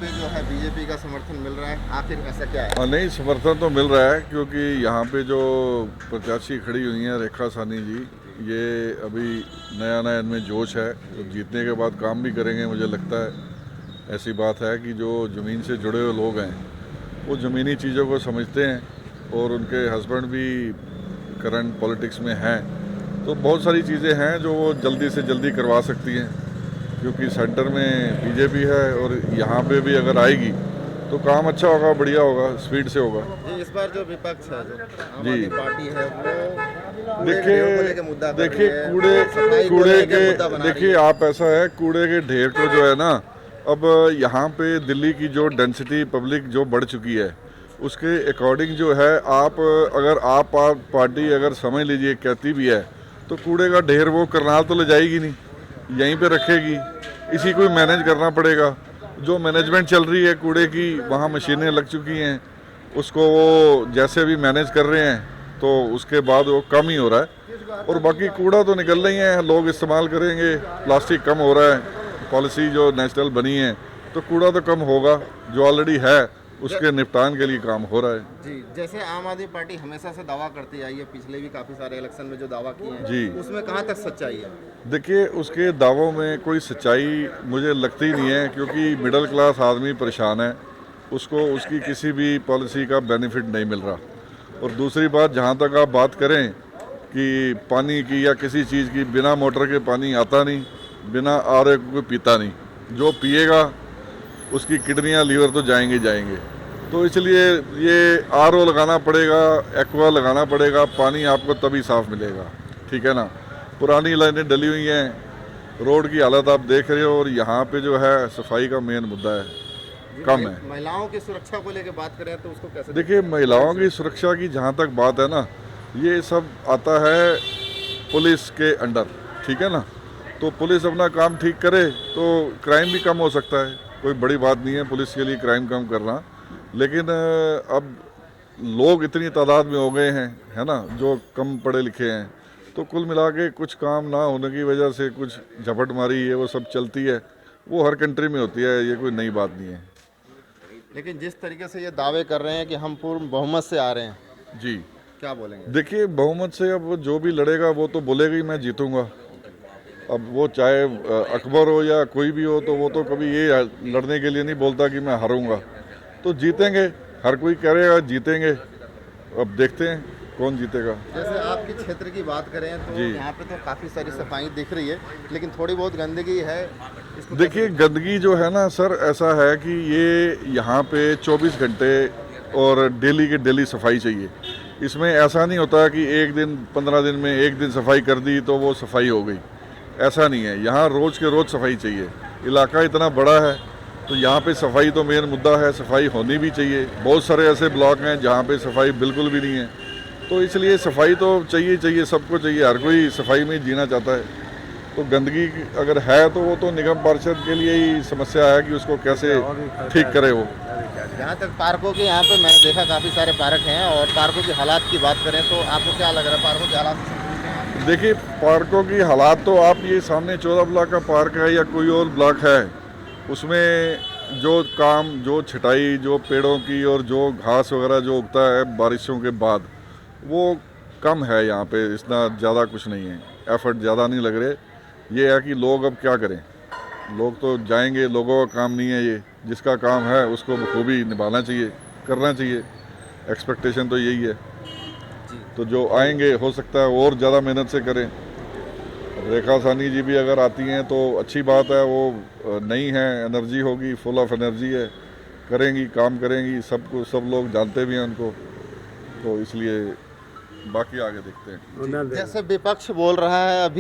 पे जो है बीजेपी का समर्थन मिल रहा है, आखिर ऐसा क्या है? नहीं, समर्थन तो मिल रहा है क्योंकि यहाँ पे जो प्रत्याशी खड़ी हुई हैं रेखा साहनी जी, ये अभी नया नया इनमें जोश है। तो जीतने के बाद काम भी करेंगे मुझे लगता है। ऐसी बात है कि जो ज़मीन से जुड़े हुए लोग हैं वो ज़मीनी चीज़ों को समझते हैं और उनके हस्बैंड भी करंट पॉलिटिक्स में हैं, तो बहुत सारी चीज़ें हैं जो वो जल्दी से जल्दी करवा सकती हैं क्योंकि सेंटर में बीजेपी है और यहाँ पे भी अगर आएगी तो काम अच्छा होगा, बढ़िया होगा, स्पीड से होगा। जी, इस बार जो विपक्ष है, जो आम जी। आदमी पार्टी है, वो देखिए आप ऐसा है, कूड़े के ढेर को जो है ना, अब यहाँ पे दिल्ली की जो डेंसिटी पब्लिक जो बढ़ चुकी है उसके अकॉर्डिंग जो है, आप अगर आप पार्टी अगर समझ लीजिए कहती भी है तो कूड़े का ढेर वो करनाल तो ले जाएगी नहीं, यहीं पे रखेगी। इसी को मैनेज करना पड़ेगा। जो मैनेजमेंट चल रही है कूड़े की, वहाँ मशीनें लग चुकी हैं, उसको वो जैसे भी मैनेज कर रहे हैं तो उसके बाद वो कम ही हो रहा है। और बाकी कूड़ा तो निकल रही है, लोग इस्तेमाल करेंगे, प्लास्टिक कम हो रहा है, पॉलिसी जो नेशनल बनी है तो कूड़ा तो कम होगा, जो ऑलरेडी है उसके निपटान के लिए काम हो रहा है। जी, जैसे आम आदमी पार्टी हमेशा से दावा करती आई है, पिछले भी काफी सारे इलेक्शन में जो दावा किए हैं जी, उसमें कहाँ तक सच्चाई है? देखिए उसके दावों में कोई सच्चाई मुझे लगती नहीं है क्योंकि मिडिल क्लास आदमी परेशान है, उसको उसकी किसी भी पॉलिसी का बेनिफिट नहीं मिल रहा। और दूसरी बात, जहाँ तक आप बात करें कि पानी की या किसी चीज़ की, बिना मोटर के पानी आता नहीं, बिना आरओ को पीता नहीं, जो पिएगा उसकी किडनियाँ लीवर तो जाएंगे जाएंगे। तो इसलिए ये आरओ लगाना पड़ेगा, एक्वा लगाना पड़ेगा, पानी आपको तभी साफ़ मिलेगा, ठीक है ना। पुरानी लाइनें डली हुई हैं, रोड की हालत आप देख रहे हो, और यहाँ पे जो है सफाई का मेन मुद्दा है, कम है। महिलाओं की सुरक्षा को लेकर बात करें तो उसको कैसे? देखिए महिलाओं की सुरक्षा की जहाँ तक बात है ना, ये सब आता है पुलिस के अंडर, ठीक है ना। तो पुलिस अपना काम ठीक करे तो क्राइम भी कम हो सकता है, कोई बड़ी बात नहीं है पुलिस के लिए क्राइम कम करना। लेकिन अब लोग इतनी तादाद में हो गए हैं, है ना, जो कम पढ़े लिखे हैं, तो कुल मिला के कुछ काम ना होने की वजह से कुछ झपटमारी है वो सब चलती है, वो हर कंट्री में होती है, ये कोई नई बात नहीं है। लेकिन जिस तरीके से ये दावे कर रहे हैं कि हम पूर्ण बहुमत से आ रहे हैं, जी, क्या बोलेंगे? देखिए बहुमत से अब जो भी लड़ेगा वो तो बोलेगा ही मैं जीतूंगा। अब वो चाहे अकबर हो या कोई भी हो, तो वो तो कभी ये लड़ने के लिए नहीं बोलता कि मैं हारूंगा। तो जीतेंगे, हर कोई करेगा जीतेंगे, अब देखते हैं कौन जीतेगा। जैसे आपके क्षेत्र की बात करें तो यहाँ पे तो काफ़ी सारी सफाई दिख रही है, लेकिन थोड़ी बहुत गंदगी है। इसको देखिए गंदगी जो है ना सर, ऐसा है कि ये यहाँ पे 24 घंटे और डेली के डेली सफाई चाहिए। इसमें ऐसा नहीं होता कि एक दिन 15 दिन में एक दिन सफाई कर दी तो वो सफाई हो गई, ऐसा नहीं है। यहाँ रोज़ के रोज़ सफाई चाहिए। इलाका इतना बड़ा है तो यहाँ पे सफाई तो मेन मुद्दा है, सफाई होनी भी चाहिए। बहुत सारे ऐसे ब्लॉक हैं जहाँ पे सफाई बिल्कुल भी नहीं है, तो इसलिए सफाई तो चाहिए चाहिए, सबको चाहिए, हर कोई सफाई में जीना चाहता है। तो गंदगी अगर है तो वो तो निगम पार्षद के लिए ही समस्या है कि उसको कैसे ठीक करे वो। जहाँ तक पार्कों के, यहाँ पे मैंने देखा काफ़ी सारे पार्क हैं, और पार्कों की हालात की बात करें तो आपको क्या लग रहा है पार्कों के हालात? देखिए पार्कों की हालात तो आप ये सामने 14 ब्लॉक का पार्क है या कोई और ब्लॉक है, उसमें जो काम, जो छटाई, जो पेड़ों की और जो घास वगैरह जो उगता है बारिशों के बाद, वो कम है यहाँ पे, इतना ज़्यादा कुछ नहीं है, एफर्ट ज़्यादा नहीं लग रहे। ये है कि लोग अब क्या करें, लोग तो जाएंगे, लोगों का काम नहीं है ये, जिसका काम है उसको बखूबी निभाना चाहिए, करना चाहिए, एक्सपेक्टेशन तो यही है। तो जो आएंगे हो सकता है और ज़्यादा मेहनत से करें। अब रेखा साहनी जी भी अगर आती हैं तो अच्छी बात है, वो नई हैं, एनर्जी होगी, फुल ऑफ एनर्जी है, करेंगी, काम करेंगी, सबको सब लोग जानते भी हैं उनको, तो इसलिए बाकी आगे देखते हैं। जैसे विपक्ष बोल रहा है अभी